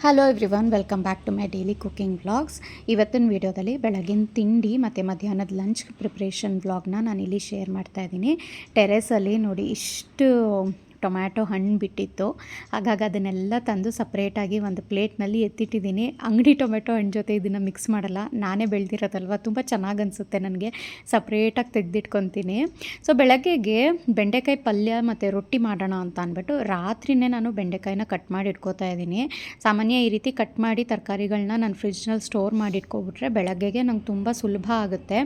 Hello everyone, welcome back to my daily cooking vlogs. ಇವತ್ತಿನ ವೀಡಿಯೋದಲ್ಲಿ ಬೆಳಗಿನ ತಿಂಡಿ ಮತ್ತು ಮಧ್ಯಾಹ್ನದ ಲಂಚ್ ಪ್ರಿಪ್ರೇಷನ್ ವ್ಲಾಗ್ನ ನಾನಿಲ್ಲಿ ಶೇರ್ ಮಾಡ್ತಾ ಇದ್ದೀನಿ. ಟೆರೆಸಲ್ಲಿ ನೋಡಿ ಇಷ್ಟು ಟೊಮ್ಯಾಟೊ ಹಣ್ಣು ಬಿಟ್ಟಿತ್ತು. ಹಾಗಾಗಿ ಅದನ್ನೆಲ್ಲ ತಂದು ಸಪ್ರೇಟಾಗಿ ಒಂದು ಪ್ಲೇಟ್ನಲ್ಲಿ ಎತ್ತಿಟ್ಟಿದ್ದೀನಿ. ಅಂಗಡಿ ಟೊಮೆಟೊ ಹಣ್ಣು ಜೊತೆ ಇದನ್ನು ಮಿಕ್ಸ್ ಮಾಡಲ್ಲ, ನಾನೇ ಬೆಳೆದಿರೋದಲ್ವ, ತುಂಬ ಚೆನ್ನಾಗಿ ಅನಿಸುತ್ತೆ ನನಗೆ. ಸಪ್ರೇಟಾಗಿ ತೆಗೆದಿಟ್ಕೊತೀನಿ. ಸೊ ಬೆಳಗ್ಗೆಗೆ ಬೆಂಡೆಕಾಯಿ ಪಲ್ಯ ಮತ್ತು ರೊಟ್ಟಿ ಮಾಡೋಣ ಅಂತ ಅಂದ್ಬಿಟ್ಟು ರಾತ್ರಿಯೇ ನಾನು ಬೆಂಡೆಕಾಯಿನ ಕಟ್ ಮಾಡಿ ಇಟ್ಕೋತಾ ಇದ್ದೀನಿ. ಸಾಮಾನ್ಯ ಈ ರೀತಿ ಕಟ್ ಮಾಡಿ ತರಕಾರಿಗಳನ್ನ ನಾನು ಫ್ರಿಜ್ನಲ್ಲಿ ಸ್ಟೋರ್ ಮಾಡಿ ಇಟ್ಕೊಬಿಟ್ರೆ ಬೆಳಗ್ಗೆಗೆ ನಂಗೆ ತುಂಬ ಸುಲಭ ಆಗುತ್ತೆ.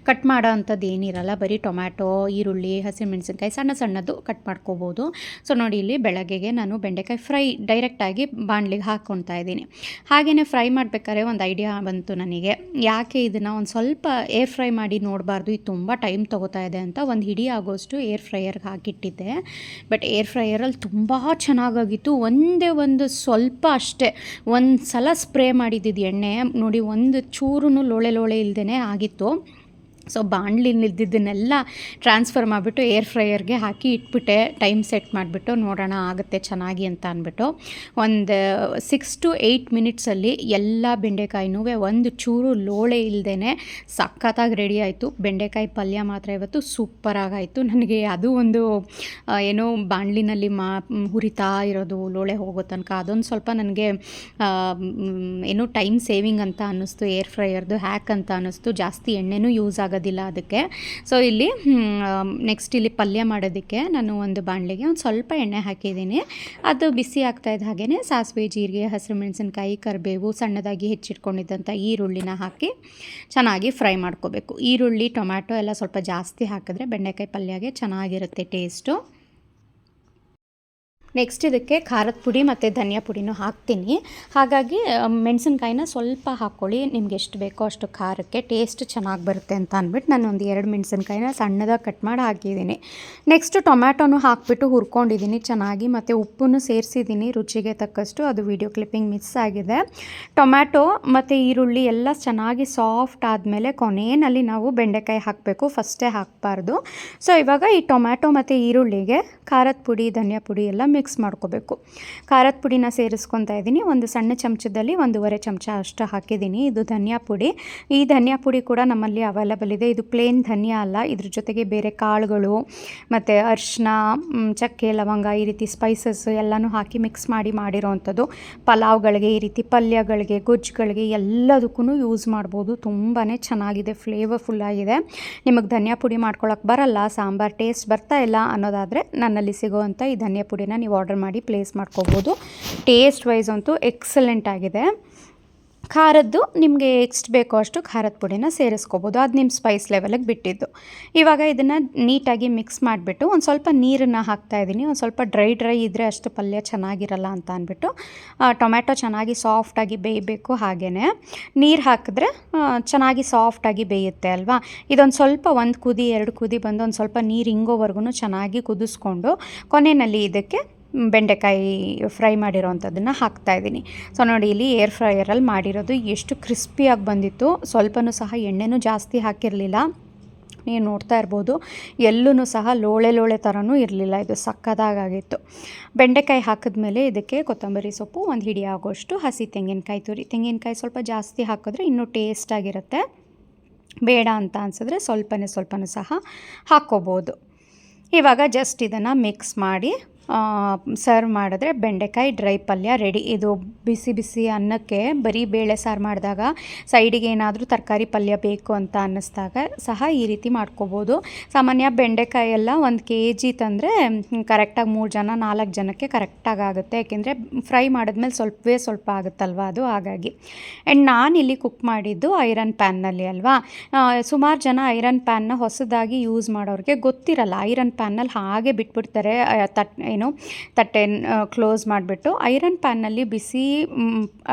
ಕಟ್ ಮಾಡೋ ಅಂಥದ್ದು ಏನಿರಲ್ಲ, ಬರೀ ಟೊಮ್ಯಾಟೊ, ಈರುಳ್ಳಿ, ಹಸಿಮೆಣಸಿನ್ಕಾಯಿ ಸಣ್ಣ ಸಣ್ಣದು ಕಟ್ ಮಾಡ್ಕೋಬೋದು. ಸೊ ನೋಡಿ, ಇಲ್ಲಿ ಬೆಳಗ್ಗೆಗೆ ನಾನು ಬೆಂಡೆಕಾಯಿ ಫ್ರೈ ಡೈರೆಕ್ಟಾಗಿ ಬಾಣಲಿಗೆ ಹಾಕ್ಕೊತಾ ಇದ್ದೀನಿ. ಹಾಗೆಯೇ ಫ್ರೈ ಮಾಡಬೇಕಾದ್ರೆ ಒಂದು ಐಡಿಯಾ ಬಂತು ನನಗೆ, ಯಾಕೆ ಇದನ್ನು ಒಂದು ಸ್ವಲ್ಪ ಏರ್ ಫ್ರೈ ಮಾಡಿ ನೋಡಬಾರ್ದು, ಇದು ತುಂಬ ಟೈಮ್ ತೊಗೋತಾ ಇದೆ ಅಂತ ಒಂದು ಹಿಡಿ ಆಗೋಷ್ಟು ಏರ್ ಫ್ರೈಯರ್ಗೆ ಹಾಕಿಟ್ಟಿದ್ದೆ. ಬಟ್ ಏರ್ ಫ್ರೈಯರಲ್ಲಿ ತುಂಬ ಚೆನ್ನಾಗಾಗಿತ್ತು. ಒಂದೇ ಒಂದು ಸ್ವಲ್ಪ ಅಷ್ಟೇ ಒಂದು ಸಲ ಸ್ಪ್ರೇ ಮಾಡಿದ್ದಿದ್ದು ಎಣ್ಣೆ ನೋಡಿ, ಒಂದು ಚೂರು ಲೋಳೆ ಲೋಳೆ ಇಲ್ಲದೇ ಆಗಿತ್ತು. ಸೊ ಬಾಣಲಿನಿದ್ದನ್ನೆಲ್ಲ ಟ್ರಾನ್ಸ್ಫರ್ ಮಾಡಿಬಿಟ್ಟು ಏರ್ ಫ್ರೈಯರ್ಗೆ ಹಾಕಿ ಇಟ್ಬಿಟ್ಟೆ, ಟೈಮ್ ಸೆಟ್ ಮಾಡಿಬಿಟ್ಟು ನೋಡೋಣ ಆಗುತ್ತೆ ಚೆನ್ನಾಗಿ ಅಂತ ಅಂದ್ಬಿಟ್ಟು. ಒಂದು 6 to 8 ಮಿನಿಟ್ಸಲ್ಲಿ ಎಲ್ಲ ಬೆಂಡೆಕಾಯಿನೂ ಒಂದು ಚೂರು ಲೋಳೆ ಇಲ್ಲದೇ ಸಖತ್ತಾಗಿ ರೆಡಿ ಆಯಿತು. ಬೆಂಡೆಕಾಯಿ ಪಲ್ಯ ಮಾತ್ರ ಇವತ್ತು ಸೂಪರಾಗಾಯಿತು. ನನಗೆ ಅದು ಒಂದು ಏನೋ ಬಾಣಲಿನಲ್ಲಿ ಹುರಿತಾ ಇರೋದು ಲೋಳೆ ಹೋಗೋ ತನಕ ಅದೊಂದು ಸ್ವಲ್ಪ ನನಗೆ ಏನೋ ಟೈಮ್ ಸೇವಿಂಗ್ ಅಂತ ಅನ್ನಿಸ್ತು. ಏರ್ ಫ್ರೈಯರ್ದು ಹ್ಯಾಕ್ ಅಂತ ಅನ್ನಿಸ್ತು. ಜಾಸ್ತಿ ಎಣ್ಣೆನೂ ಯೂಸ್ ಆಗೋದಿಲ್ಲ ಅದಕ್ಕೆ. ಸೊ ಇಲ್ಲಿ ನೆಕ್ಸ್ಟ್ ಇಲ್ಲಿ ಪಲ್ಯ ಮಾಡೋದಕ್ಕೆ ನಾನು ಒಂದು ಬಾಣಲೆಗೆ ಒಂದು ಸ್ವಲ್ಪ ಎಣ್ಣೆ ಹಾಕಿದ್ದೀನಿ. ಅದು ಬಿಸಿ ಆಗ್ತಾಯಿದ್ದ ಹಾಗೆಯೇ ಸಾಸಿವೆ, ಜೀರಿಗೆ, ಹಸಿರು ಮೆಣಸಿನ್ಕಾಯಿ, ಕರಿಬೇವು, ಸಣ್ಣದಾಗಿ ಹೆಚ್ಚಿಟ್ಕೊಂಡಿದ್ದಂಥ ಈರುಳ್ಳಿನ ಹಾಕಿ ಚೆನ್ನಾಗಿ ಫ್ರೈ ಮಾಡ್ಕೋಬೇಕು. ಈರುಳ್ಳಿ, ಟೊಮ್ಯಾಟೊ ಎಲ್ಲ ಸ್ವಲ್ಪ ಜಾಸ್ತಿ ಹಾಕಿದ್ರೆ ಬೆಂಡೆಕಾಯಿ ಪಲ್ಯಗೆ ಚೆನ್ನಾಗಿರುತ್ತೆ ಟೇಸ್ಟು. ನೆಕ್ಸ್ಟ್ ಇದಕ್ಕೆ ಖಾರದ ಪುಡಿ ಮತ್ತು ಧನಿಯಾ ಪುಡಿನೂ ಹಾಕ್ತೀನಿ. ಹಾಗಾಗಿ ಮೆಣಸಿನ್ಕಾಯಿನ ಸ್ವಲ್ಪ ಹಾಕ್ಕೊಳ್ಳಿ, ನಿಮ್ಗೆ ಎಷ್ಟು ಬೇಕೋ ಅಷ್ಟು ಖಾರಕ್ಕೆ ಟೇಸ್ಟ್ ಚೆನ್ನಾಗಿ ಬರುತ್ತೆ ಅಂತ ಅಂದ್ಬಿಟ್ಟು ನಾನು ಒಂದು 2 ಮೆಣಸಿನ್ಕಾಯಿನ ಸಣ್ಣದಾಗಿ ಕಟ್ ಮಾಡಿ ಹಾಕಿದ್ದೀನಿ. ನೆಕ್ಸ್ಟು ಟೊಮ್ಯಾಟೊನೂ ಹಾಕಿಬಿಟ್ಟು ಹುರ್ಕೊಂಡಿದ್ದೀನಿ ಚೆನ್ನಾಗಿ, ಮತ್ತು ಉಪ್ಪನ್ನು ಸೇರಿಸಿದ್ದೀನಿ ರುಚಿಗೆ ತಕ್ಕಷ್ಟು. ಅದು ವಿಡಿಯೋ ಕ್ಲಿಪ್ಪಿಂಗ್ ಮಿಸ್ ಆಗಿದೆ. ಟೊಮ್ಯಾಟೊ ಮತ್ತು ಈರುಳ್ಳಿ ಎಲ್ಲ ಚೆನ್ನಾಗಿ ಸಾಫ್ಟ್ ಆದಮೇಲೆ ಕೊನೆಯಲ್ಲಿ ನಾವು ಬೆಂಡೆಕಾಯಿ ಹಾಕಬೇಕು, ಫಸ್ಟೇ ಹಾಕಬಾರ್ದು. ಸೊ ಇವಾಗ ಈ ಟೊಮ್ಯಾಟೊ ಮತ್ತು ಈರುಳ್ಳಿಗೆ ಖಾರದ ಪುಡಿ, ಧನಿಯಾ ಪುಡಿ ಎಲ್ಲ ಮಿಕ್ಸ್ ಮಾಡ್ಕೋಬೇಕು. ಖಾರದ ಪುಡಿನ ಸೇರಿಸ್ಕೊತಾ ಇದ್ದೀನಿ. ಒಂದು ಸಣ್ಣ ಚಮಚದಲ್ಲಿ 1.5 ಚಮಚ ಅಷ್ಟು ಹಾಕಿದ್ದೀನಿ. ಇದು ಧನಿಯಾ ಪುಡಿ. ಈ ಧನಿಯಾ ಪುಡಿ ಕೂಡ ನಮ್ಮಲ್ಲಿ ಅವೈಲಬಲ್ ಇದೆ. ಇದು ಪ್ಲೇನ್ ಧನಿಯಾ ಅಲ್ಲ, ಇದ್ರ ಜೊತೆಗೆ ಬೇರೆ ಕಾಳುಗಳು ಮತ್ತು ಅರಿಶಿನ, ಚಕ್ಕೆ, ಲವಂಗ, ಈ ರೀತಿ ಸ್ಪೈಸಸ್ ಎಲ್ಲನೂ ಹಾಕಿ ಮಿಕ್ಸ್ ಮಾಡಿ ಮಾಡಿರೋವಂಥದ್ದು. ಪಲಾವ್ಗಳಿಗೆ, ಈ ರೀತಿ ಪಲ್ಯಗಳಿಗೆ, ಗೊಜ್ಜುಗಳಿಗೆ ಎಲ್ಲದಕ್ಕೂ ಯೂಸ್ ಮಾಡ್ಬೋದು. ತುಂಬಾ ಚೆನ್ನಾಗಿದೆ, ಫ್ಲೇವರ್ಫುಲ್ ಆಗಿದೆ. ನಿಮಗೆ ಧನಿಯಾ ಪುಡಿ ಮಾಡ್ಕೊಳಕ್ಕೆ ಬರಲ್ಲ, ಸಾಂಬಾರು ಟೇಸ್ಟ್ ಬರ್ತಾ ಇಲ್ಲ ಅನ್ನೋದಾದರೆ ನನ್ನಲ್ಲಿ ಸಿಗೋವಂಥ ಈ ಧನಿಯಾ ಪುಡಿನ ನೀವು ಆರ್ಡರ್ ಮಾಡಿ ಪ್ಲೇಸ್ ಮಾಡ್ಕೋಬೋದು. ಟೇಸ್ಟ್ ವೈಸ್ ಅಂತೂ ಎಕ್ಸಲೆಂಟ್ ಆಗಿದೆ. ಖಾರದ್ದು ನಿಮಗೆ ಎಷ್ಟು ಬೇಕೋ ಅಷ್ಟು ಖಾರದ ಪುಡಿನ ಸೇರಿಸ್ಕೋಬೋದು, ಅದು ನಿಮ್ಮ ಸ್ಪೈಸ್ ಲೆವೆಲಿಗೆ ಬಿಟ್ಟಿದ್ದು. ಇವಾಗ ಇದನ್ನು ನೀಟಾಗಿ ಮಿಕ್ಸ್ ಮಾಡಿಬಿಟ್ಟು ಒಂದು ಸ್ವಲ್ಪ ನೀರನ್ನು ಹಾಕ್ತಾಯಿದ್ದೀನಿ. ಒಂದು ಸ್ವಲ್ಪ ಡ್ರೈ ಇದ್ದರೆ ಅಷ್ಟು ಪಲ್ಯ ಚೆನ್ನಾಗಿರಲ್ಲ ಅಂತ ಅಂದ್ಬಿಟ್ಟು. ಟೊಮ್ಯಾಟೊ ಚೆನ್ನಾಗಿ ಸಾಫ್ಟಾಗಿ ಬೇಯಬೇಕು. ಹಾಗೆಯೇ ನೀರು ಹಾಕಿದ್ರೆ ಚೆನ್ನಾಗಿ ಸಾಫ್ಟಾಗಿ ಬೇಯುತ್ತೆ ಅಲ್ವಾ. ಇದೊಂದು ಸ್ವಲ್ಪ 1 ಕುದಿ 2 ಕುದಿ ಬಂದು ಒಂದು ಸ್ವಲ್ಪ ನೀರು ಹಿಂಗೋವರೆಗೂ ಚೆನ್ನಾಗಿ ಕುದಿಸ್ಕೊಂಡು ಕೊನೆಯಲ್ಲಿ ಇದಕ್ಕೆ ಬೆಂಡೆಕಾಯಿ ಫ್ರೈ ಮಾಡಿರೋವಂಥದ್ದನ್ನು ಹಾಕ್ತಾಯಿದ್ದೀನಿ. ಸೊ ನೋಡಿ, ಇಲ್ಲಿ ಏರ್ ಫ್ರೈಯರಲ್ಲಿ ಮಾಡಿರೋದು ಎಷ್ಟು ಕ್ರಿಸ್ಪಿಯಾಗಿ ಬಂದಿತ್ತು. ಸ್ವಲ್ಪನೂ ಸಹ ಎಣ್ಣೆನೂ ಜಾಸ್ತಿ ಹಾಕಿರಲಿಲ್ಲ. ನೀವು ನೋಡ್ತಾ ಇರ್ಬೋದು, ಎಲ್ಲೂ ಸಹ ಲೋಳೆ ಲೋಳೆ ಥರನೂ ಇರಲಿಲ್ಲ. ಇದು ಸಕ್ಕತ್ತಾಗಿತ್ತು. ಬೆಂಡೆಕಾಯಿ ಹಾಕಿದ್ಮೇಲೆ ಇದಕ್ಕೆ ಕೊತ್ತಂಬರಿ ಸೊಪ್ಪು, ಒಂದು ಹಿಡಿ ಆಗೋಷ್ಟು ಹಸಿ ತೆಂಗಿನಕಾಯಿ ತುರಿ. ತೆಂಗಿನಕಾಯಿ ಸ್ವಲ್ಪ ಜಾಸ್ತಿ ಹಾಕಿದ್ರೆ ಇನ್ನೂ ಟೇಸ್ಟಾಗಿರುತ್ತೆ. ಬೇಡ ಅಂತ ಅನಿಸಿದ್ರೆ ಸ್ವಲ್ಪನೂ ಸಹ ಹಾಕ್ಕೋಬೋದು. ಇವಾಗ ಜಸ್ಟ್ ಇದನ್ನು ಮಿಕ್ಸ್ ಮಾಡಿ ಸರ್ವ್ ಮಾಡಿದ್ರೆ ಬೆಂಡೆಕಾಯಿ ಡ್ರೈ ಪಲ್ಯ ರೆಡಿ. ಇದು ಬಿಸಿ ಬಿಸಿ ಅನ್ನಕ್ಕೆ ಬರೀ ಬೇಳೆ ಸಾರು ಮಾಡಿದಾಗ ಸೈಡಿಗೆ ಏನಾದರೂ ತರಕಾರಿ ಪಲ್ಯ ಬೇಕು ಅಂತ ಅನ್ನಿಸ್ದಾಗ ಸಹ ಈ ರೀತಿ ಮಾಡ್ಕೋಬೋದು. ಸಾಮಾನ್ಯ ಬೆಂಡೆಕಾಯಿ ಎಲ್ಲ 1 kg ತಂದರೆ ಕರೆಕ್ಟಾಗಿ 3 ಜನ 4 ಜನಕ್ಕೆ ಕರೆಕ್ಟಾಗಿ ಆಗುತ್ತೆ. ಯಾಕೆಂದರೆ ಫ್ರೈ ಮಾಡಿದ್ಮೇಲೆ ಸ್ವಲ್ಪ ಆಗುತ್ತಲ್ವ ಅದು, ಹಾಗಾಗಿ. ಆ್ಯಂಡ್ ನಾನಿಲ್ಲಿ ಕುಕ್ ಮಾಡಿದ್ದು ಐರನ್ ಪ್ಯಾನ್ನಲ್ಲಿ ಅಲ್ವಾ. ಸುಮಾರು ಜನ ಐರನ್ ಪ್ಯಾನ್ನ ಹೊಸದಾಗಿ ಯೂಸ್ ಮಾಡೋರಿಗೆ ಗೊತ್ತಿರಲ್ಲ. ಐರನ್ ಪ್ಯಾನ್ನಲ್ಲಿ ಹಾಗೆ ಬಿಟ್ಬಿಡ್ತಾರೆ, ತಟ್ಟೆ ಕ್ಲೋಸ್ ಮಾಡಿಬಿಟ್ಟು. ಐರನ್ ಪ್ಯಾನ್ನಲ್ಲಿ ಬಿಸಿ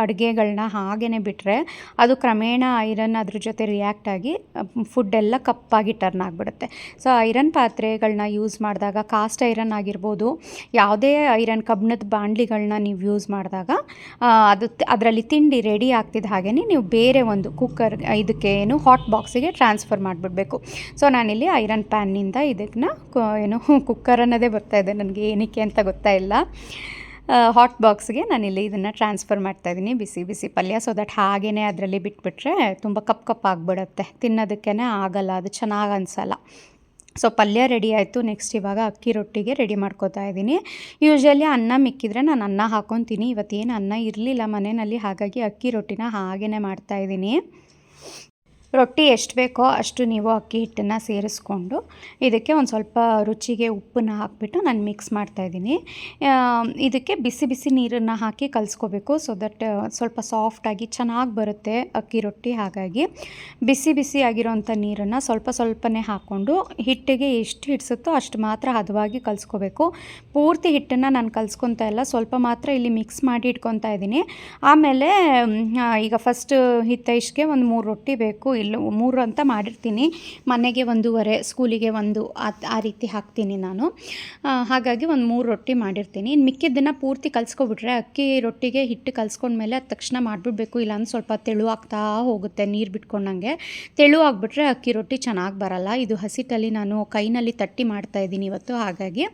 ಅಡುಗೆಗಳನ್ನ ಹಾಗೇ ಬಿಟ್ಟರೆ ಅದು ಕ್ರಮೇಣ ಐರನ್ ಅದ್ರ ಜೊತೆ ರಿಯಾಕ್ಟ್ ಆಗಿ ಫುಡ್ಡೆಲ್ಲ ಕಪ್ಪಾಗಿ ಟರ್ನ್ ಆಗಿಬಿಡುತ್ತೆ. ಸೊ ಐರನ್ ಪಾತ್ರೆಗಳನ್ನ ಯೂಸ್ ಮಾಡಿದಾಗ, ಕಾಸ್ಟ್ ಐರನ್ ಆಗಿರ್ಬೋದು, ಯಾವುದೇ ಐರನ್ ಕಬ್ಬಿಣದ ಬಾಣಲಿಗಳನ್ನ ನೀವು ಯೂಸ್ ಮಾಡಿದಾಗ ಅದರಲ್ಲಿ ತಿಂಡಿ ರೆಡಿ ಆಗ್ತಿದ್ದ ಹಾಗೆ ನೀವು ಬೇರೆ ಒಂದು ಕುಕ್ಕರ್ ಇದಕ್ಕೆ ಹಾಟ್ ಬಾಕ್ಸಿಗೆ ಟ್ರಾನ್ಸ್ಫರ್ ಮಾಡಿಬಿಡ್ಬೇಕು. ಸೊ ನಾನಿಲ್ಲಿ ಐರನ್ ಪ್ಯಾನ್ನಿಂದ ಇದನ್ನು ಕುಕ್ಕರ್ ಅನ್ನೋದೇ ಬರ್ತಾಯಿದೆ ನನಗೆ, ಏನಕ್ಕೆ ಅಂತ ಗೊತ್ತಾಯಿಲ್ಲ. ಹಾಟ್ ಬಾಕ್ಸ್ಗೆ ನಾನಿಲ್ಲಿ ಇದನ್ನು ಟ್ರಾನ್ಸ್ಫರ್ ಮಾಡ್ತಾಯಿದ್ದೀನಿ, ಬಿಸಿ ಬಿಸಿ ಪಲ್ಯ. ಸೊ ದಟ್ ಹಾಗೇ ಅದರಲ್ಲಿ ಬಿಟ್ಬಿಟ್ರೆ ತುಂಬ ಕಪ್ ಆಗಿಬಿಡುತ್ತೆ, ತಿನ್ನೋದಕ್ಕೇ ಆಗಲ್ಲ, ಅದು ಚೆನ್ನಾಗಿ ಅನಿಸಲ್ಲ. ಸೊ ಪಲ್ಯ ರೆಡಿ ಆಯಿತು. ನೆಕ್ಸ್ಟ್ ಇವಾಗ ಅಕ್ಕಿ ರೊಟ್ಟಿಗೆ ರೆಡಿ ಮಾಡ್ಕೋತಾ ಇದ್ದೀನಿ. ಯೂಶ್ವಲಿ ಅನ್ನ ಮಿಕ್ಕಿದ್ರೆ ನಾನು ಅನ್ನ ಹಾಕ್ಕೊತೀನಿ. ಇವತ್ತೇನು ಅನ್ನ ಇರಲಿಲ್ಲ ಮನೆಯಲ್ಲಿ, ಹಾಗಾಗಿ ಅಕ್ಕಿ ರೊಟ್ಟಿನ ಹಾಗೇ ಮಾಡ್ತಾಯಿದ್ದೀನಿ. ರೊಟ್ಟಿ ಎಷ್ಟು ಬೇಕೋ ಅಷ್ಟು ನೀವು ಅಕ್ಕಿ ಹಿಟ್ಟನ್ನು ಸೇರಿಸ್ಕೊಂಡು ಇದಕ್ಕೆ ಒಂದು ಸ್ವಲ್ಪ ರುಚಿಗೆ ಉಪ್ಪನ್ನು ಹಾಕಿಬಿಟ್ಟು ನಾನು ಮಿಕ್ಸ್ ಮಾಡ್ತಾಯಿದ್ದೀನಿ. ಇದಕ್ಕೆ ಬಿಸಿ ಬಿಸಿ ನೀರನ್ನು ಹಾಕಿ ಕಲಿಸ್ಕೋಬೇಕು. ಸೊ ದಟ್ ಸ್ವಲ್ಪ ಸಾಫ್ಟಾಗಿ ಚೆನ್ನಾಗಿ ಬರುತ್ತೆ ಅಕ್ಕಿ ರೊಟ್ಟಿ. ಹಾಗಾಗಿ ಬಿಸಿ ಬಿಸಿ ಆಗಿರೋಂಥ ನೀರನ್ನು ಸ್ವಲ್ಪನೇ ಹಾಕ್ಕೊಂಡು ಹಿಟ್ಟಿಗೆ ಎಷ್ಟು ಹಿಡಿಸುತ್ತೋ ಅಷ್ಟು ಮಾತ್ರ ಹದವಾಗಿ ಕಲಿಸ್ಕೋಬೇಕು. ಪೂರ್ತಿ ಹಿಟ್ಟನ್ನು ನಾನು ಕಲಿಸ್ಕೊತಾ ಇಲ್ಲ, ಸ್ವಲ್ಪ ಮಾತ್ರ ಇಲ್ಲಿ ಮಿಕ್ಸ್ ಮಾಡಿ ಇಟ್ಕೊತಾ ಇದ್ದೀನಿ. ಆಮೇಲೆ ಈಗ ಫಸ್ಟ್ ಹಿತೈಷ್ಗೆ ಒಂದು 3 ರೊಟ್ಟಿ ಬೇಕು. ಇಲ್ಲ 3 ಅಂತ ಮಾಡಿರ್ತೀನಿ, ಮನೆಗೆ 1.5, ಸ್ಕೂಲಿಗೆ 1 ಆ ರೀತಿ ಹಾಕ್ತೀನಿ ನಾನು. ಹಾಗಾಗಿ ಒಂದು 3 ರೊಟ್ಟಿ ಮಾಡಿರ್ತೀನಿ. ಇನ್ನು ಮಿಕ್ಕಿದ್ದನ್ನು ಪೂರ್ತಿ ಕಲಿಸ್ಕೊಬಿಟ್ರೆ ಅಕ್ಕಿ ರೊಟ್ಟಿಗೆ ಹಿಟ್ಟು ಕಲಿಸ್ಕೊಂಡ್ಮೇಲೆ ಅದು ತಕ್ಷಣ ಮಾಡಿಬಿಡ್ಬೇಕು, ಇಲ್ಲಾಂದ್ರೆ ಸ್ವಲ್ಪ ತೆಳು ಆಗ್ತಾ ಹೋಗುತ್ತೆ, ನೀರು ಬಿಟ್ಕೊಂಡಂಗೆ. ತೆಳು ಆಗಿಬಿಟ್ರೆ ಅಕ್ಕಿ ರೊಟ್ಟಿ ಚೆನ್ನಾಗಿ ಬರಲ್ಲ. ಇದು ಹಸಿಟ್ಟಲ್ಲಿ ನಾನು ಕೈನಲ್ಲಿ ತಟ್ಟಿ ಮಾಡ್ತಾಯಿದ್ದೀನಿ ಇವತ್ತು. ಹಾಗಾಗಿ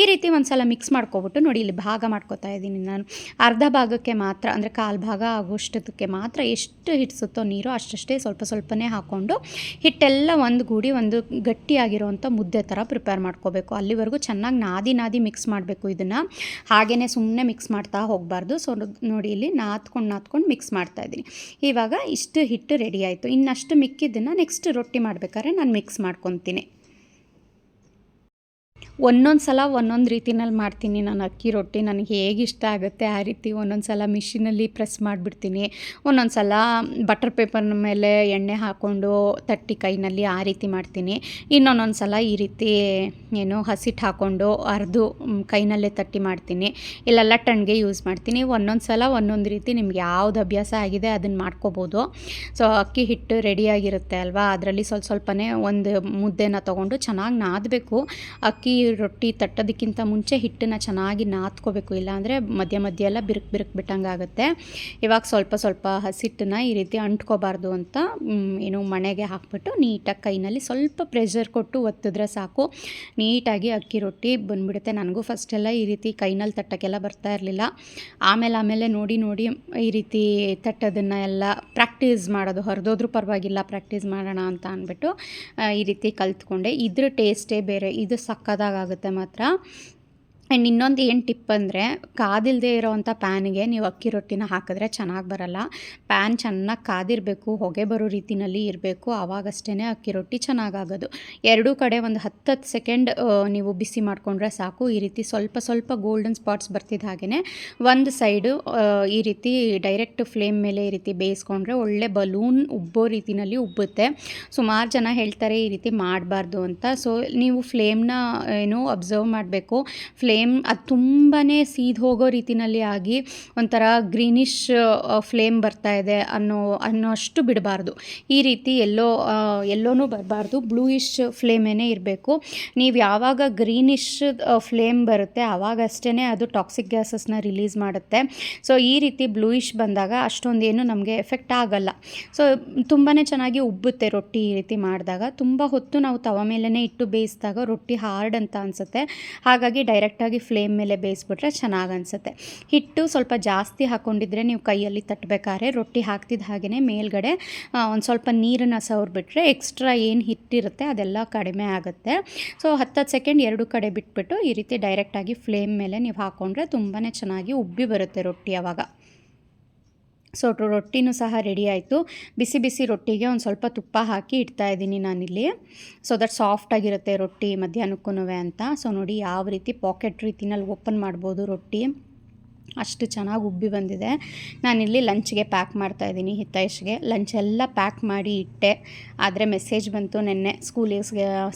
ಈ ರೀತಿ ಒಂದು ಸಲ ಮಿಕ್ಸ್ ಮಾಡ್ಕೊಬಿಟ್ಟು ನೋಡಿ, ಇಲ್ಲಿ ಭಾಗ ಮಾಡ್ಕೊತಾ ಇದ್ದೀನಿ ನಾನು. ಅರ್ಧ ಭಾಗಕ್ಕೆ ಮಾತ್ರ, ಅಂದರೆ 1/4 ಭಾಗ ಆಗೋಷ್ಟಕ್ಕೆ ಮಾತ್ರ ಎಷ್ಟು ಹಿಡಿಸುತ್ತೋ ನೀರು ಅಷ್ಟೇ ಸ್ವಲ್ಪನೇ ಹಾಕ್ಕೊಂಡು ಹಿಟ್ಟೆಲ್ಲ ಒಂದುಗೂಡಿ ಒಂದು ಗಟ್ಟಿಯಾಗಿರೋವಂಥ ಮುದ್ದೆ ಥರ ಪ್ರಿಪೇರ್ ಮಾಡ್ಕೋಬೇಕು. ಅಲ್ಲಿವರೆಗೂ ಚೆನ್ನಾಗಿ ನಾದಿ ಮಿಕ್ಸ್ ಮಾಡಬೇಕು. ಇದನ್ನು ಹಾಗೇ ಸುಮ್ಮನೆ ಮಿಕ್ಸ್ ಮಾಡ್ತಾ ಹೋಗಬಾರ್ದು. ಸೊ ನೋಡಿ, ಇಲ್ಲಿ ನಾದ್ಕೊಂಡು ಮಿಕ್ಸ್ ಮಾಡ್ತಾಯಿದ್ದೀನಿ. ಇವಾಗ ಇಷ್ಟು ಹಿಟ್ಟು ರೆಡಿ ಆಯಿತು. ಇನ್ನಷ್ಟು ಮಿಕ್ಕಿದ್ದನ್ನು ನೆಕ್ಸ್ಟ್ ರೊಟ್ಟಿ ಮಾಡಬೇಕಾದ್ರೆ ನಾನು ಮಿಕ್ಸ್ ಮಾಡ್ಕೊತೀನಿ. ಒಂದೊಂದು ಸಲ ಒಂದೊಂದು ರೀತಿನಲ್ಲಿ ಮಾಡ್ತೀನಿ ನಾನು ಅಕ್ಕಿ ರೊಟ್ಟಿ. ನನಗೆ ಹೇಗೆ ಇಷ್ಟ ಆಗುತ್ತೆ ಆ ರೀತಿ ಒಂದೊಂದು ಸಲ ಮಿಷಿನಲ್ಲಿ ಪ್ರೆಸ್ ಮಾಡಿಬಿಡ್ತೀನಿ, ಒಂದೊಂದು ಸಲ ಬಟರ್ ಪೇಪರ್ನ ಮೇಲೆ ಎಣ್ಣೆ ಹಾಕ್ಕೊಂಡು ತಟ್ಟಿ ಕೈನಲ್ಲಿ ಆ ರೀತಿ ಮಾಡ್ತೀನಿ. ಇನ್ನೊಂದೊಂದು ಸಲ ಈ ರೀತಿ ಹಸಿಟ್ಟು ಹಾಕ್ಕೊಂಡು ಅರ್ದು ಕೈನಲ್ಲೇ ತಟ್ಟಿ ಮಾಡ್ತೀನಿ, ಇಲ್ಲ ಲಟ್ಟಣಿಗೆ ಯೂಸ್ ಮಾಡ್ತೀನಿ. ಒಂದೊಂದು ಸಲ ಒಂದೊಂದು ರೀತಿ ನಿಮ್ಗೆ ಯಾವ್ದು ಅಭ್ಯಾಸ ಆಗಿದೆ ಅದನ್ನು ಮಾಡ್ಕೋಬೋದು. ಸೊ ಅಕ್ಕಿ ಹಿಟ್ಟು ರೆಡಿಯಾಗಿರುತ್ತೆ ಅಲ್ವಾ, ಅದರಲ್ಲಿ ಸ್ವಲ್ಪನೇ ಒಂದು ಮುದ್ದೆನ ತೊಗೊಂಡು ಚೆನ್ನಾಗಿ ನಾದಬೇಕು. ಅಕ್ಕಿ ರೊಟ್ಟಿ ತಟ್ಟೋದಕ್ಕಿಂತ ಮುಂಚೆ ಹಿಟ್ಟನ್ನು ಚೆನ್ನಾಗಿ ನಾದ್ಕೋಬೇಕು, ಇಲ್ಲಾಂದರೆ ಮಧ್ಯ ಎಲ್ಲ ಬಿರುಕು ಬಿಟ್ಟಂಗೆ ಆಗುತ್ತೆ. ಇವಾಗ ಸ್ವಲ್ಪ ಹಸಿಟ್ಟನ್ನು ಈ ರೀತಿ ಅಂಟ್ಕೋಬಾರ್ದು ಅಂತ ಮಣೆಗೆ ಹಾಕ್ಬಿಟ್ಟು ನೀಟಾಗಿ ಕೈನಲ್ಲಿ ಸ್ವಲ್ಪ ಪ್ರೆಷರ್ ಕೊಟ್ಟು ಒತ್ತಿದ್ರೆ ಸಾಕು, ನೀಟಾಗಿ ಅಕ್ಕಿ ರೊಟ್ಟಿ ಬಂದುಬಿಡುತ್ತೆ. ನನಗೂ ಫಸ್ಟೆಲ್ಲ ಈ ರೀತಿ ಕೈನಲ್ಲಿ ತಟ್ಟೋಕ್ಕೆಲ್ಲ ಬರ್ತಾ ಇರಲಿಲ್ಲ. ಆಮೇಲೆ ನೋಡಿ ಈ ರೀತಿ ತಟ್ಟೋದನ್ನು ಎಲ್ಲ ಪ್ರಾಕ್ಟೀಸ್ ಮಾಡೋದು, ಹೊರದೋದ್ರೂ ಪರವಾಗಿಲ್ಲ ಪ್ರಾಕ್ಟೀಸ್ ಮಾಡೋಣ ಅಂತ ಅಂದ್ಬಿಟ್ಟು ಈ ರೀತಿ ಕಲ್ತ್ಕೊಂಡೆ. ಇದ್ರ ಟೇಸ್ಟೇ ಬೇರೆ, ಇದು ಸಕ್ಕತ್ತಾಗುತ್ತೆ ಮಾತ್ರ. ಆ್ಯಂಡ್ ಇನ್ನೊಂದು ಏನು ಟಿಪ್ ಅಂದರೆ, ಕಾದಿಲ್ಲದೆ ಇರೋವಂಥ ಪ್ಯಾನಿಗೆ ನೀವು ಅಕ್ಕಿ ರೊಟ್ಟಿನ ಹಾಕಿದ್ರೆ ಚೆನ್ನಾಗಿ ಬರಲ್ಲ. ಪ್ಯಾನ್ ಚೆನ್ನಾಗಿ ಕಾದಿರಬೇಕು, ಹೊಗೆ ಬರೋ ರೀತಿಯಲ್ಲಿ ಇರಬೇಕು, ಆವಾಗಷ್ಟೇ ಅಕ್ಕಿ ರೊಟ್ಟಿ ಚೆನ್ನಾಗಾಗೋದು. ಎರಡೂ ಕಡೆ ಒಂದು 10 ಸೆಕೆಂಡ್ ನೀವು ಬಿಸಿ ಮಾಡಿಕೊಂಡ್ರೆ ಸಾಕು. ಈ ರೀತಿ ಸ್ವಲ್ಪ ಗೋಲ್ಡನ್ ಸ್ಪಾಟ್ಸ್ ಬರ್ತಿದ್ದ ಹಾಗೆಯೇ ಒಂದು ಸೈಡು ಈ ರೀತಿ ಡೈರೆಕ್ಟ್ ಫ್ಲೇಮ್ ಮೇಲೆ ಈ ರೀತಿ ಬೇಯಿಸ್ಕೊಂಡ್ರೆ ಒಳ್ಳೆ ಬಲೂನ್ ಉಬ್ಬೋ ರೀತಿಯಲ್ಲಿ ಉಬ್ಬುತ್ತೆ. ಸುಮಾರು ಜನ ಹೇಳ್ತಾರೆ ಈ ರೀತಿ ಮಾಡಬಾರ್ದು ಅಂತ. ಸೊ ನೀವು ಫ್ಲೇಮ್ನ ಅಬ್ಸರ್ವ್ ಮಾಡಬೇಕು. ಫ್ಲೇಮ್ ಅದು ತುಂಬಾ ಸೀದ್ ಹೋಗೋ ರೀತಿಯಲ್ಲಿ ಆಗಿ ಒಂಥರ ಗ್ರೀನಿಶ್ ಫ್ಲೇಮ್ ಬರ್ತಾ ಇದೆ ಅನ್ನೋಷ್ಟು ಬಿಡಬಾರ್ದು. ಈ ರೀತಿ ಎಲ್ಲೋನೂ ಬರಬಾರ್ದು, ಬ್ಲೂಯಿಶ್ ಫ್ಲೇಮೇನೇ ಇರಬೇಕು. ನೀವು ಯಾವಾಗ ಗ್ರೀನಿಶ್ ಫ್ಲೇಮ್ ಬರುತ್ತೆ ಆವಾಗಷ್ಟೇ ಅದು ಟಾಕ್ಸಿಕ್ ಗ್ಯಾಸಸ್ನ ರಿಲೀಸ್ ಮಾಡುತ್ತೆ. ಸೊ ಈ ರೀತಿ ಬ್ಲೂಯಿಶ್ ಬಂದಾಗ ಅಷ್ಟೊಂದೇನು ನಮಗೆ ಎಫೆಕ್ಟ್ ಆಗಲ್ಲ. ಸೊ ತುಂಬಾ ಚೆನ್ನಾಗಿ ಉಬ್ಬುತ್ತೆ ರೊಟ್ಟಿ ಈ ರೀತಿ ಮಾಡಿದಾಗ. ತುಂಬ ಹೊತ್ತು ನಾವು ತವ ಮೇಲೇ ಇಟ್ಟು ಬೇಯಿಸಿದಾಗ ರೊಟ್ಟಿ ಹಾರ್ಡ್ ಅಂತ ಅನಿಸುತ್ತೆ. ಹಾಗಾಗಿ ಡೈರೆಕ್ಟಾಗಿ ಫ್ಲೇಮ್ ಮೇಲೆ ಬೇಯಿಸ್ಬಿಟ್ರೆ ಚೆನ್ನಾಗಿ ಅನಿಸುತ್ತೆ. ಹಿಟ್ಟು ಸ್ವಲ್ಪ ಜಾಸ್ತಿ ಹಾಕ್ಕೊಂಡಿದ್ರೆ ನೀವು ಕೈಯಲ್ಲಿ ತಟ್ಟಬೇಕಾದ್ರೆ ರೊಟ್ಟಿ ಹಾಕ್ತಿದ್ದ ಹಾಗೆಯೇ ಮೇಲ್ಗಡೆ ಒಂದು ಸ್ವಲ್ಪ ನೀರನ್ನು ಸವರ್ಬಿಟ್ರೆ ಎಕ್ಸ್ಟ್ರಾ ಏನು ಹಿಟ್ಟಿರುತ್ತೆ ಅದೆಲ್ಲ ಕಡಿಮೆ ಆಗುತ್ತೆ. ಸೊ 10 ಸೆಕೆಂಡ್ ಎರಡು ಕಡೆ ಬಿಟ್ಬಿಟ್ಟು ಈ ರೀತಿ ಡೈರೆಕ್ಟಾಗಿ ಫ್ಲೇಮ್ ಮೇಲೆ ನೀವು ಹಾಕ್ಕೊಂಡ್ರೆ ತುಂಬಾ ಚೆನ್ನಾಗಿ ಉಬ್ಬಿ ಬರುತ್ತೆ ರೊಟ್ಟಿ ಆವಾಗ. ಸೊ ರೊಟ್ಟಿನೂ ಸಹ ರೆಡಿ ಆಯಿತು. ಬಿಸಿ ರೊಟ್ಟಿಗೆ ಒಂದು ಸ್ವಲ್ಪ ತುಪ್ಪ ಹಾಕಿ ಇಡ್ತಾಯಿದ್ದೀನಿ ನಾನಿಲ್ಲಿ, ಸೊ ದಟ್ ಸಾಫ್ಟಾಗಿರುತ್ತೆ ರೊಟ್ಟಿ ಮಧ್ಯಾಹ್ನಕ್ಕೂ ಅಂತ. ಸೊ ನೋಡಿ ಯಾವ ರೀತಿ ಪಾಕೆಟ್ ರೀತಿನಲ್ಲಿ ಓಪನ್ ಮಾಡ್ಬೋದು ರೊಟ್ಟಿ, ಅಷ್ಟು ಚೆನ್ನಾಗಿ ಉಬ್ಬಿ ಬಂದಿದೆ. ನಾನಿಲ್ಲಿ ಲಂಚ್ಗೆ ಪ್ಯಾಕ್ ಮಾಡ್ತಾಯಿದ್ದೀನಿ. ಹಿತೈಷ್ಗೆ ಲಂಚ್ ಎಲ್ಲ ಪ್ಯಾಕ್ ಮಾಡಿ ಇಟ್ಟೆ, ಆದರೆ ಮೆಸೇಜ್ ಬಂತು ನೆನ್ನೆ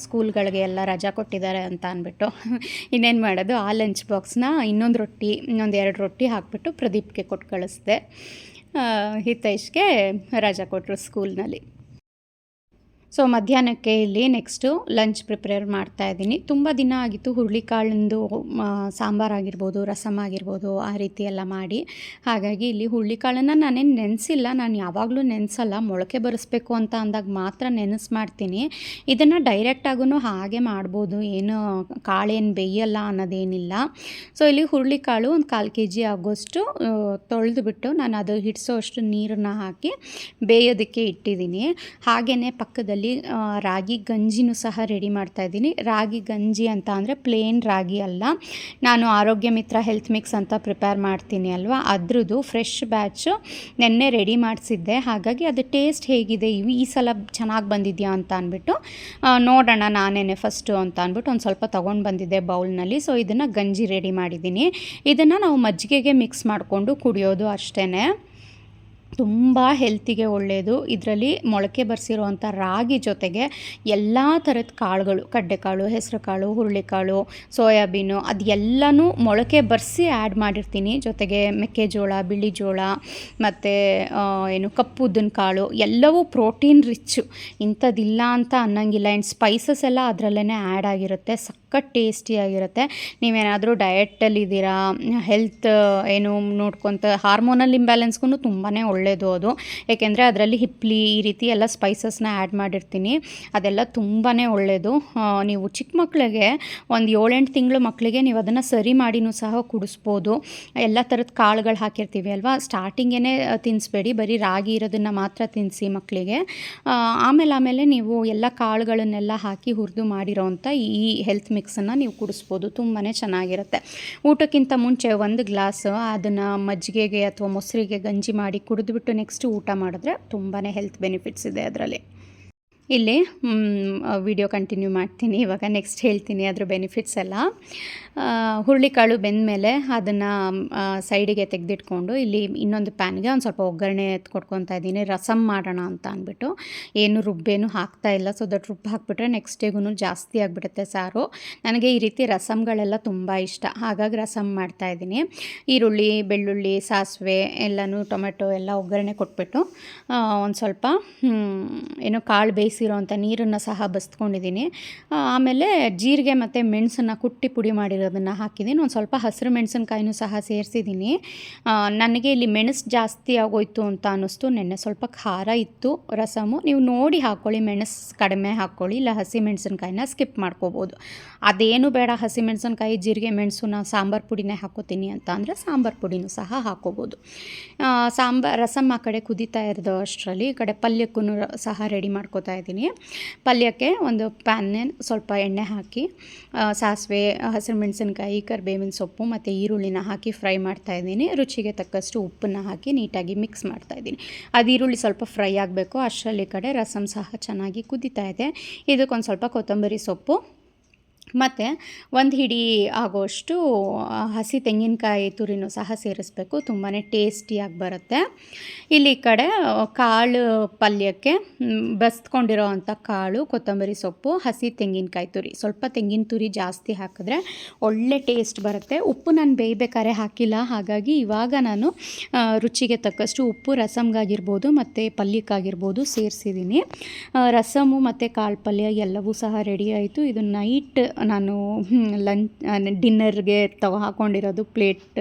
ಸ್ಕೂಲ್ಗಳಿಗೆ ಎಲ್ಲ ರಜಾ ಕೊಟ್ಟಿದ್ದಾರೆ ಅಂತ ಅಂದ್ಬಿಟ್ಟು. ಇನ್ನೇನು ಮಾಡೋದು, ಆ ಲಂಚ್ ಬಾಕ್ಸ್ನ ಇನ್ನೊಂದು 2 ರೊಟ್ಟಿ ಹಾಕ್ಬಿಟ್ಟು ಪ್ರದೀಪ್ಗೆ ಕೊಟ್ಟು ಕಳಿಸ್ದೆ. ಹಿತೈಷ್ಗೆ ರಜಾ ಕೊಟ್ಟರು ಸ್ಕೂಲ್ನಲ್ಲಿ. ಸೊ ಮಧ್ಯಾಹ್ನಕ್ಕೆ ಇಲ್ಲಿ ನೆಕ್ಸ್ಟು ಲಂಚ್ ಪ್ರಿಪೇರ್ ಮಾಡ್ತಾಯಿದ್ದೀನಿ. ತುಂಬ ದಿನ ಆಗಿತ್ತು ಹುರುಳಿಕಾಳಿಂದು ಸಾಂಬಾರಾಗಿರ್ಬೋದು, ರಸಮ್ ಆಗಿರ್ಬೋದು, ಆ ರೀತಿ ಎಲ್ಲ ಮಾಡಿ. ಹಾಗಾಗಿ ಇಲ್ಲಿ ಹುರುಳಿಕಾಳನ್ನು ನಾನೇನು ನೆನೆಸಿಲ್ಲ, ನಾನು ಯಾವಾಗಲೂ ನೆನೆಸಲ್ಲ, ಮೊಳಕೆ ಬರಿಸ್ಬೇಕು ಅಂತ ಅಂದಾಗ ಮಾತ್ರ ಮಾಡ್ತೀನಿ. ಇದನ್ನು ಡೈರೆಕ್ಟಾಗೂ ಹಾಗೆ ಮಾಡ್ಬೋದು, ಏನು ಕಾಳೇನು ಬೇಯಲ್ಲ ಅನ್ನೋದೇನಿಲ್ಲ. ಸೊ ಇಲ್ಲಿ ಹುರುಳಿಕಾಳು ಒಂದು 1/4 kg ಆಗೋಷ್ಟು ತೊಳೆದುಬಿಟ್ಟು ನಾನು ಅದು ಹಿಡಿಸೋಷ್ಟು ನೀರನ್ನು ಹಾಕಿ ಬೇಯೋದಕ್ಕೆ ಇಟ್ಟಿದ್ದೀನಿ. ಹಾಗೆಯೇ ಪಕ್ಕದಲ್ಲಿ ರಾಗಿ ಗಂಜಿನೂ ಸಹ ರೆಡಿ ಮಾಡ್ತಾಯಿದ್ದೀನಿ. ರಾಗಿ ಗಂಜಿ ಅಂತ ಅಂದರೆ ಪ್ಲೇನ್ ರಾಗಿ ಅಲ್ಲ, ನಾನು ಆರೋಗ್ಯ ಮಿತ್ರ ಹೆಲ್ತ್ ಮಿಕ್ಸ್ ಅಂತ ಪ್ರಿಪೇರ್ ಮಾಡ್ತೀನಿ ಅಲ್ವಾ, ಅದ್ರದ್ದು ಫ್ರೆಶ್ ಬ್ಯಾಚು ನೆನ್ನೆ ರೆಡಿ ಮಾಡಿಸಿದ್ದೆ. ಹಾಗಾಗಿ ಅದು ಟೇಸ್ಟ್ ಹೇಗಿದೆ ಈ ಸಲ ಚೆನ್ನಾಗಿ ಬಂದಿದೆಯಾ ಅಂತ ಅಂದ್ಬಿಟ್ಟು ನೋಡೋಣ ನಾನೇನೆ ಫಸ್ಟು ಅಂತ ಅಂದ್ಬಿಟ್ಟು ಒಂದು ಸ್ವಲ್ಪ ತೊಗೊಂಡು ಬಂದಿದ್ದೆ ಬೌಲ್ನಲ್ಲಿ. ಸೊ ಇದನ್ನು ಗಂಜಿ ರೆಡಿ ಮಾಡಿದ್ದೀನಿ. ಇದನ್ನು ನಾವು ಮಜ್ಜಿಗೆಗೆ ಮಿಕ್ಸ್ ಮಾಡಿಕೊಂಡು ಕುಡಿಯೋದು ಅಷ್ಟೇ. ತುಂಬ ಹೆಲ್ತಿಗೆ ಒಳ್ಳೆಯದು. ಇದರಲ್ಲಿ ಮೊಳಕೆ ಬರಿಸಿರುವಂಥ ರಾಗಿ ಜೊತೆಗೆ ಎಲ್ಲ ಥರದ ಕಾಳುಗಳು, ಕಡಲೆಕಾಳು, ಹೆಸರುಕಾಳು, ಹುರುಳಿಕಾಳು, ಸೋಯಾಬೀನು, ಅದು ಎಲ್ಲನೂ ಮೊಳಕೆ ಬರೆಸಿ ಆ್ಯಡ್ ಮಾಡಿರ್ತೀನಿ. ಜೊತೆಗೆ ಮೆಕ್ಕೆಜೋಳ, ಬಿಳಿ ಜೋಳ ಮತ್ತು ಕಪ್ಪು ಉದ್ದಿನ ಕಾಳು, ಎಲ್ಲವೂ ಪ್ರೋಟೀನ್ ರಿಚ್ಚು, ಇಂಥದ್ದಿಲ್ಲ ಅಂತ ಅನ್ನಂಗಿಲ್ಲ. ಆ್ಯಂಡ್ ಸ್ಪೈಸಸ್ ಎಲ್ಲ ಅದರಲ್ಲೇ ಆ್ಯಡ್ ಆಗಿರುತ್ತೆ, ಸಖತ್ ಟೇಸ್ಟಿಯಾಗಿರುತ್ತೆ. ನೀವೇನಾದರೂ ಡಯಟಲ್ಲಿದ್ದೀರಾ, ಹೆಲ್ತ್ ನೋಡ್ಕೊತ, ಹಾರ್ಮೋನಲ್ ಇಂಬ್ಯಾಲೆನ್ಸ್ಗೂ ತುಂಬಾ ಒಳ್ಳೆಯದು ಅದು. ಏಕೆಂದರೆ ಅದರಲ್ಲಿ ಹಿಪ್ಲಿ ಈ ರೀತಿ ಎಲ್ಲ ಸ್ಪೈಸಸ್ನ ಆ್ಯಡ್ ಮಾಡಿರ್ತೀನಿ, ಅದೆಲ್ಲ ತುಂಬಾ ಒಳ್ಳೆಯದು. ನೀವು ಚಿಕ್ಕ ಮಕ್ಕಳಿಗೆ ಒಂದು 7-8 ತಿಂಗಳು ಮಕ್ಕಳಿಗೆ ನೀವು ಅದನ್ನು ಸರಿ ಮಾಡಿನೂ ಸಹ ಕುಡಿಸ್ಬೋದು. ಎಲ್ಲ ಥರದ ಕಾಳುಗಳು ಹಾಕಿರ್ತೀವಿ ಅಲ್ವಾ, ಸ್ಟಾರ್ಟಿಂಗೇ ತಿನ್ನಿಸ್ಬೇಡಿ, ಬರೀ ರಾಗಿ ಇರೋದನ್ನು ಮಾತ್ರ ತಿನ್ನಿಸಿ ಮಕ್ಕಳಿಗೆ. ಆಮೇಲೆ ನೀವು ಎಲ್ಲ ಕಾಳುಗಳನ್ನೆಲ್ಲ ಹಾಕಿ ಹುರಿದು ಮಾಡಿರೋವಂಥ ಈ ಹೆಲ್ತ್ ಮಿಕ್ಸನ್ನು ನೀವು ಕುಡಿಸ್ಬೋದು, ತುಂಬಾ ಚೆನ್ನಾಗಿರುತ್ತೆ. ಊಟಕ್ಕಿಂತ ಮುಂಚೆ 1 ಗ್ಲಾಸ್ ಅದನ್ನು ಮಜ್ಜಿಗೆಗೆ ಅಥವಾ ಮೊಸರಿಗೆ ಗಂಜಿ ಮಾಡಿ ಕುಡಿದ್ಬಿಟ್ಟು ನೆಕ್ಸ್ಟ್ ಊಟ ಮಾಡಿದ್ರೆ ತುಂಬಾ ಹೆಲ್ತ್ ಬೆನಿಫಿಟ್ಸ್ ಇದೆ ಅದರಲ್ಲಿ. ಇಲ್ಲಿ ವಿಡಿಯೋ ಕಂಟಿನ್ಯೂ ಮಾಡ್ತೀನಿ. ಇವಾಗ ನೆಕ್ಸ್ಟ್ ಹೇಳ್ತೀನಿ ಅದ್ರ ಬೆನಿಫಿಟ್ಸ್ ಎಲ್ಲ. ಹುರುಳಿಕಾಳು ಬೆಂದಮೇಲೆ ಅದನ್ನು ಸೈಡಿಗೆ ತೆಗೆದಿಟ್ಕೊಂಡು ಇಲ್ಲಿ ಇನ್ನೊಂದು ಪ್ಯಾನ್ಗೆ ಒಂದು ಸ್ವಲ್ಪ ಒಗ್ಗರಣೆ ಕೊಟ್ಕೊತಾ ಇದ್ದೀನಿ. ರಸಮ್ ಮಾಡೋಣ ಅಂತ ಅಂದ್ಬಿಟ್ಟು ಏನು ರುಬ್ಬೇನು ಹಾಕ್ತಾ ಇಲ್ಲ, ಸೊ ದಟ್ ರುಬ್ಬು ಹಾಕ್ಬಿಟ್ರೆ ನೆಕ್ಸ್ಟ್ ಡೇಗೂ ಜಾಸ್ತಿ ಆಗಿಬಿಡುತ್ತೆ ಸಾರು. ನನಗೆ ಈ ರೀತಿ ರಸಮ್ಗಳೆಲ್ಲ ತುಂಬ ಇಷ್ಟ, ಹಾಗಾಗಿ ರಸಮ್ ಮಾಡ್ತಾಯಿದ್ದೀನಿ. ಈರುಳ್ಳಿ, ಬೆಳ್ಳುಳ್ಳಿ, ಸಾಸಿವೆ ಎಲ್ಲನೂ, ಟೊಮೆಟೊ ಎಲ್ಲ ಒಗ್ಗರಣೆ ಕೊಟ್ಬಿಟ್ಟು ಒಂದು ಸ್ವಲ್ಪ ಕಾಳು ಬೇಯಿಸಿರೋಂಥ ನೀರನ್ನು ಸಹ ಬಸ್ಕೊಂಡಿದ್ದೀನಿ. ಆಮೇಲೆ ಜೀರಿಗೆ ಮತ್ತು ಮೆಣಸನ್ನು ಕುಟ್ಟಿ ಪುಡಿ ಮಾಡಿರೋದನ್ನು ಹಾಕಿದ್ದೀನಿ. ಒಂದು ಸ್ವಲ್ಪ ಹಸಿರು ಮೆಣಸಿನ್ಕಾಯಿನೂ ಸಹ ಸೇರಿಸಿದ್ದೀನಿ. ನನಗೆ ಇಲ್ಲಿ ಮೆಣಸು ಜಾಸ್ತಿ ಆಗೋಯ್ತು ಅಂತ ಅನ್ನಿಸ್ತು, ನೆನ್ನೆ ಸ್ವಲ್ಪ ಖಾರ ಇತ್ತು ರಸಮು. ನೀವು ನೋಡಿ ಹಾಕ್ಕೊಳ್ಳಿ, ಮೆಣಸು ಕಡಿಮೆ ಹಾಕ್ಕೊಳ್ಳಿ, ಇಲ್ಲ ಹಸಿ ಮೆಣಸಿನ್ಕಾಯಿನ ಸ್ಕಿಪ್ ಮಾಡ್ಕೋಬೋದು. ಅದೇನು ಬೇಡ, ಹಸಿ ಮೆಣಸಿನ್ಕಾಯಿ, ಜೀರಿಗೆ, ಮೆಣಸು ನಾನು ಸಾಂಬಾರು ಪುಡಿನೇ ಹಾಕೋತೀನಿ ಅಂತ ಅಂದರೆ ಸಾಂಬಾರು ಪುಡಿನೂ ಸಹ ಹಾಕೋಬೋದು. ರಸಮ್ ಆ ಕಡೆ ಕುದೀತಾ ಇರೋದು ಅಷ್ಟರಲ್ಲಿ ಈ ಕಡೆ ಪಲ್ಯಕ್ಕೂ ಸಹ ರೆಡಿ ಮಾಡ್ಕೋತಾ ಇದ್ದೀನಿ. ಪಲ್ಯಕ್ಕೆ ಒಂದು ಪ್ಯಾನ್ನೇ ಸ್ವಲ್ಪ ಎಣ್ಣೆ ಹಾಕಿ ಸಾಸಿವೆ, ಹಸಿರು ಮೆಣಸಿನ್ಕಾಯಿ, ಕರಿಬೇವಿನ ಸೊಪ್ಪು ಮತ್ತು ಈರುಳ್ಳಿನ ಹಾಕಿ ಫ್ರೈ ಮಾಡ್ತಾಯಿದ್ದೀನಿ. ರುಚಿಗೆ ತಕ್ಕಷ್ಟು ಉಪ್ಪನ್ನು ಹಾಕಿ ನೀಟಾಗಿ ಮಿಕ್ಸ್ ಮಾಡ್ತಾಯಿದ್ದೀನಿ. ಅದು ಈರುಳ್ಳಿ ಸ್ವಲ್ಪ ಫ್ರೈ ಆಗಬೇಕು, ಅಷ್ಟರಲ್ಲಿ ಕಡೆ ರಸಮ್ ಸಹ ಚೆನ್ನಾಗಿ ಕುದೀತಾ ಇದೆ. ಇದಕ್ಕೊಂದು ಸ್ವಲ್ಪ ಕೊತ್ತಂಬರಿ ಸೊಪ್ಪು ಮತ್ತು 1 ಹಿಡಿ ಆಗೋಷ್ಟು ಹಸಿ ತೆಂಗಿನಕಾಯಿ ತುರಿನೂ ಸಹ ಸೇರಿಸ್ಬೇಕು, ತುಂಬಾ ಟೇಸ್ಟಿಯಾಗಿ ಬರುತ್ತೆ. ಇಲ್ಲಿ ಈ ಕಡೆ ಕಾಳು ಪಲ್ಯಕ್ಕೆ ಬಸ್ಕೊಂಡಿರೋ ಅಂಥ ಕಾಳು, ಕೊತ್ತಂಬರಿ ಸೊಪ್ಪು, ಹಸಿ ತೆಂಗಿನಕಾಯಿ ತುರಿ, ಸ್ವಲ್ಪ ತೆಂಗಿನ ತುರಿ ಜಾಸ್ತಿ ಹಾಕಿದ್ರೆ ಒಳ್ಳೆ ಟೇಸ್ಟ್ ಬರುತ್ತೆ. ಉಪ್ಪು ನಾನು ಬೇಯಬೇಕಾದ್ರೆ ಹಾಕಿಲ್ಲ, ಹಾಗಾಗಿ ಇವಾಗ ನಾನು ರುಚಿಗೆ ತಕ್ಕಷ್ಟು ಉಪ್ಪು ರಸಮ್ಗಾಗಿರ್ಬೋದು ಮತ್ತು ಪಲ್ಯಕ್ಕಾಗಿರ್ಬೋದು ಸೇರಿಸಿದ್ದೀನಿ. ರಸಮು ಮತ್ತು ಕಾಳು ಪಲ್ಯ ಎಲ್ಲವೂ ಸಹ ರೆಡಿ ಆಯಿತು. ಇದು ನೈಟ್ ನಾನು ಡಿನ್ನರ್ಗೆ ಹಾಕ್ಕೊಂಡಿರೋದು ಪ್ಲೇಟ್.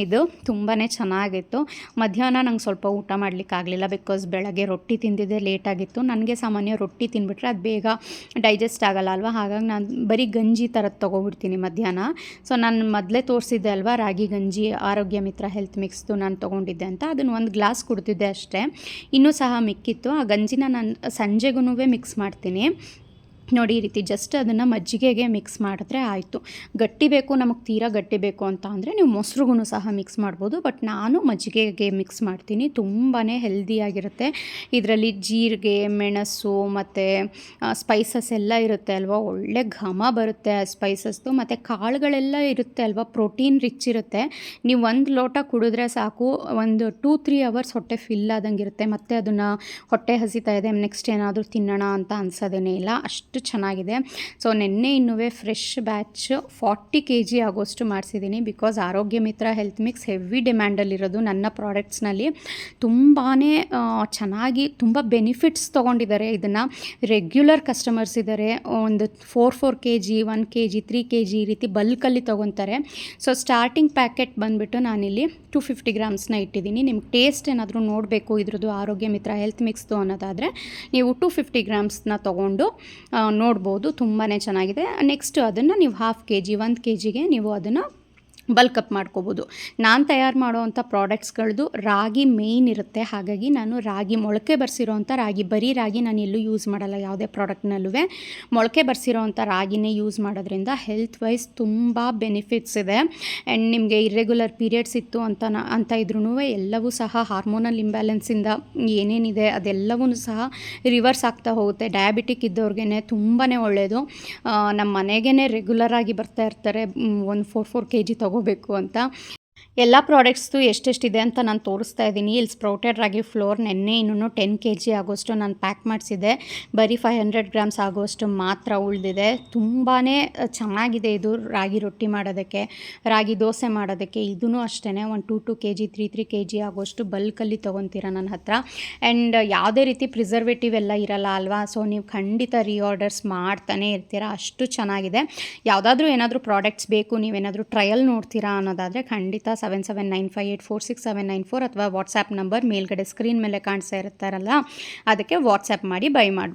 ಇದು ತುಂಬಾ ಚೆನ್ನಾಗಿತ್ತು. ಮಧ್ಯಾಹ್ನ ನಂಗೆ ಸ್ವಲ್ಪ ಊಟ ಮಾಡಲಿಕ್ಕಾಗಲಿಲ್ಲ, ಬಿಕಾಸ್ ಬೆಳಗ್ಗೆ ರೊಟ್ಟಿ ತಿಂದಿದ್ದೆ, ಲೇಟಾಗಿತ್ತು. ನನಗೆ ಸಾಮಾನ್ಯ ರೊಟ್ಟಿ ತಿಂದುಬಿಟ್ರೆ ಅದು ಬೇಗ ಡೈಜೆಸ್ಟ್ ಆಗಲ್ಲ ಅಲ್ವಾ, ಹಾಗಾಗಿ ನಾನು ಬರೀ ಗಂಜಿ ಥರದ್ದು ತೊಗೊಬಿಡ್ತೀನಿ ಮಧ್ಯಾಹ್ನ. ಸೊ ನಾನು ಮೊದಲೇ ತೋರಿಸಿದ್ದೆ ಅಲ್ವಾ ರಾಗಿ ಗಂಜಿ ಆರೋಗ್ಯ ಮಿತ್ರ ಹೆಲ್ತ್ ಮಿಕ್ಸ್ದು ನಾನು ತೊಗೊಂಡಿದ್ದೆ ಅಂತ, ಅದನ್ನು 1 ಗ್ಲಾಸ್ ಕುಡ್ತಿದ್ದೆ ಅಷ್ಟೇ, ಇನ್ನೂ ಸಹ ಮಿಕ್ಕಿತ್ತು. ಆ ಗಂಜಿನ ನಾನು ಸಂಜೆಗೂ ಮಿಕ್ಸ್ ಮಾಡ್ತೀನಿ ನೋಡಿ. ಈ ರೀತಿ ಜಸ್ಟ್ ಅದನ್ನು ಮಜ್ಜಿಗೆಗೆ ಮಿಕ್ಸ್ ಮಾಡಿದ್ರೆ ಆಯಿತು. ಗಟ್ಟಿ ಬೇಕು, ನಮಗೆ ತೀರಾ ಗಟ್ಟಿ ಬೇಕು ಅಂತ ಅಂದರೆ ನೀವು ಮೊಸರುಗೂ ಸಹ ಮಿಕ್ಸ್ ಮಾಡ್ಬೋದು, ಬಟ್ ನಾನು ಮಜ್ಜಿಗೆಗೆ ಮಿಕ್ಸ್ ಮಾಡ್ತೀನಿ. ತುಂಬಾ ಹೆಲ್ದಿಯಾಗಿರುತ್ತೆ. ಇದರಲ್ಲಿ ಜೀರಿಗೆ, ಮೆಣಸು ಮತ್ತು ಸ್ಪೈಸಸ್ ಎಲ್ಲ ಇರುತ್ತೆ ಅಲ್ವಾ, ಒಳ್ಳೆ ಘಮ ಬರುತ್ತೆ ಆ ಸ್ಪೈಸಸ್ದು. ಮತ್ತು ಕಾಳುಗಳೆಲ್ಲ ಇರುತ್ತೆ ಅಲ್ವಾ, ಪ್ರೋಟೀನ್ ರಿಚ್ ಇರುತ್ತೆ. ನೀವು 1 ಲೋಟ ಕುಡಿದ್ರೆ ಸಾಕು, ಒಂದು 2-3 ಅವರ್ಸ್ ಹೊಟ್ಟೆ ಫಿಲ್ ಆದಂಗೆ ಇರುತ್ತೆ. ಮತ್ತು ಅದನ್ನು ಹೊಟ್ಟೆ ಹಸಿತಾ ಇದೆ ನೆಕ್ಸ್ಟ್ ಏನಾದರೂ ತಿನ್ನೋಣ ಅಂತ ಅನ್ಸೋದೇ ಇಲ್ಲ, ಅಷ್ಟು ಅಷ್ಟು ಚೆನ್ನಾಗಿದೆ. ಸೊ ನಿನ್ನೆ ಇನ್ನೂ ಫ್ರೆಶ್ ಬ್ಯಾಚ್ 40 kg ಆಗೋಷ್ಟು ಮಾಡಿಸಿದ್ದೀನಿ. ಬಿಕಾಸ್ ಆರೋಗ್ಯ ಮಿತ್ರ ಹೆಲ್ತ್ ಮಿಕ್ಸ್ ಹೆವಿ ಡಿಮ್ಯಾಂಡಲ್ಲಿರೋದು ನನ್ನ ಪ್ರಾಡಕ್ಟ್ಸ್ನಲ್ಲಿ. ತುಂಬಾ ಚೆನ್ನಾಗಿ ತುಂಬ ಬೆನಿಫಿಟ್ಸ್ ತೊಗೊಂಡಿದ್ದಾರೆ. ಇದನ್ನು ರೆಗ್ಯುಲರ್ ಕಸ್ಟಮರ್ಸ್ ಇದ್ದಾರೆ. ಒಂದು 4 kg 1 kg 3 kg ಈ ರೀತಿ ಬಲ್ಕಲ್ಲಿ ತೊಗೊತಾರೆ. ಸೊ ಸ್ಟಾರ್ಟಿಂಗ್ ಪ್ಯಾಕೆಟ್ ಬಂದುಬಿಟ್ಟು ನಾನಿಲ್ಲಿ 250 ಗ್ರಾಮ್ಸ್ನ ಇಟ್ಟಿದ್ದೀನಿ. ನಿಮ್ಗೆ ಟೇಸ್ಟ್ ಏನಾದರೂ ನೋಡಬೇಕು ಇದ್ರದ್ದು ಆರೋಗ್ಯ ಮಿತ್ರ ಹೆಲ್ತ್ ಮಿಕ್ಸ್ದು ಅನ್ನೋದಾದರೆ ನೀವು 250 ಗ್ರಾಮ್ಸ್ನ ತೊಗೊಂಡು ನೋಡ್ಬೋದು. ತುಂಬಾ ಚೆನ್ನಾಗಿದೆ. ನೆಕ್ಸ್ಟ್ ಅದನ್ನು ನೀವು 1/2 kg 1 kgಗೆ ನೀವು ಅದನ್ನು ಬಲ್ಕಪ್ ಮಾಡ್ಕೋಬೋದು. ನಾನು ತಯಾರು ಮಾಡೋವಂಥ ಪ್ರಾಡಕ್ಟ್ಸ್ಗಳದ್ದು ರಾಗಿ ಮೇಯ್ನ್ ಇರುತ್ತೆ. ಹಾಗಾಗಿ ನಾನು ರಾಗಿ ಮೊಳಕೆ ಬರ್ಸಿರೋವಂಥ ರಾಗಿ, ಬರೀ ರಾಗಿ ನಾನು ಎಲ್ಲೂ ಯೂಸ್ ಮಾಡಲ್ಲ. ಯಾವುದೇ ಪ್ರಾಡಕ್ಟ್ನಲ್ಲೂ ಮೊಳಕೆ ಬರ್ಸಿರೋವಂಥ ರಾಗಿನೇ ಯೂಸ್ ಮಾಡೋದ್ರಿಂದ ಹೆಲ್ತ್ ವೈಸ್ ತುಂಬ ಬೆನಿಫಿಟ್ಸ್ ಇದೆ. ಆ್ಯಂಡ್ ನಿಮಗೆ ಇರ್ರೆಗ್ಯುಲರ್ ಪೀರಿಯಡ್ಸ್ ಇತ್ತು ಅಂತ ಇದ್ರೂ ಎಲ್ಲವೂ ಸಹ ಹಾರ್ಮೋನಲ್ ಇಂಬ್ಯಾಲೆನ್ಸಿಂದ ಏನೇನಿದೆ ಅದೆಲ್ಲವೂ ಸಹ ರಿವರ್ಸ್ ಆಗ್ತಾ ಹೋಗುತ್ತೆ. ಡಯಾಬಿಟಿಕ್ ಇದ್ದವ್ರಿಗೆ ತುಂಬಾ ಒಳ್ಳೆಯದು. ನಮ್ಮ ಮನೆಗೇ ರೆಗ್ಯುಲರಾಗಿ ಬರ್ತಾ ಇರ್ತಾರೆ ಒಂದು 4 kg ತೊಗೋಬೇಕು ಅಂತ. ಎಲ್ಲ ಪ್ರಾಡಕ್ಟ್ಸ್ದು ಎಷ್ಟೆಷ್ಟಿದೆ ಅಂತ ನಾನು ತೋರಿಸ್ತಾ ಇದ್ದೀನಿ. ಇಲ್ಲಿ ಸ್ಪ್ರೌಟೆಡ್ ರಾಗಿ ಫ್ಲೋರ್ ನೆನ್ನೆ ಇನ್ನೂ 10 kg ಆಗೋಷ್ಟು ನಾನು ಪ್ಯಾಕ್ ಮಾಡಿಸಿದ್ದೆ. ಬರೀ 500 ಗ್ರಾಮ್ಸ್ ಆಗೋಷ್ಟು ಮಾತ್ರ ಉಳಿದಿದೆ. ತುಂಬಾ ಚೆನ್ನಾಗಿದೆ ಇದು ರಾಗಿ ರೊಟ್ಟಿ ಮಾಡೋದಕ್ಕೆ, ರಾಗಿ ದೋಸೆ ಮಾಡೋದಕ್ಕೆ. ಇದೂ ಅಷ್ಟೇ ಒಂದು 2 kg 3 kg ಆಗೋಷ್ಟು ಬಲ್ಕಲ್ಲಿ ತೊಗೊತೀರ ನನ್ನ ಹತ್ರ. ಆ್ಯಂಡ್ ಯಾವುದೇ ರೀತಿ ಪ್ರಿಸರ್ವೇಟಿವ್ ಎಲ್ಲ ಇರಲ್ಲ ಅಲ್ವಾ. ಸೊ ನೀವು ಖಂಡಿತ ರೀಆರ್ಡರ್ಸ್ ಮಾಡ್ತಾನೆ ಇರ್ತೀರ. ಅಷ್ಟು ಚೆನ್ನಾಗಿದೆ. ಯಾವುದಾದ್ರೂ ಏನಾದರೂ ಪ್ರಾಡಕ್ಟ್ಸ್ ಬೇಕು, ನೀವೇನಾದರೂ ಟ್ರಯಲ್ ನೋಡ್ತೀರಾ ಅನ್ನೋದಾದರೆ ಖಂಡಿತ 7795846794 ಅಥವಾ ವಾಟ್ಸ್ಯಾಪ್ ನಂಬರ್ ಮೇಲ್ಗಡೆ ಸ್ಕ್ರೀನ್ ಮೇಲೆ ಕಾಣಿಸ್ತಾ ಇರ್ತಾರಲ್ಲ ಅದಕ್ಕೆ ವಾಟ್ಸ್ಯಾಪ್ ಮಾಡಿ ಬೈ ಮಾಡಿ.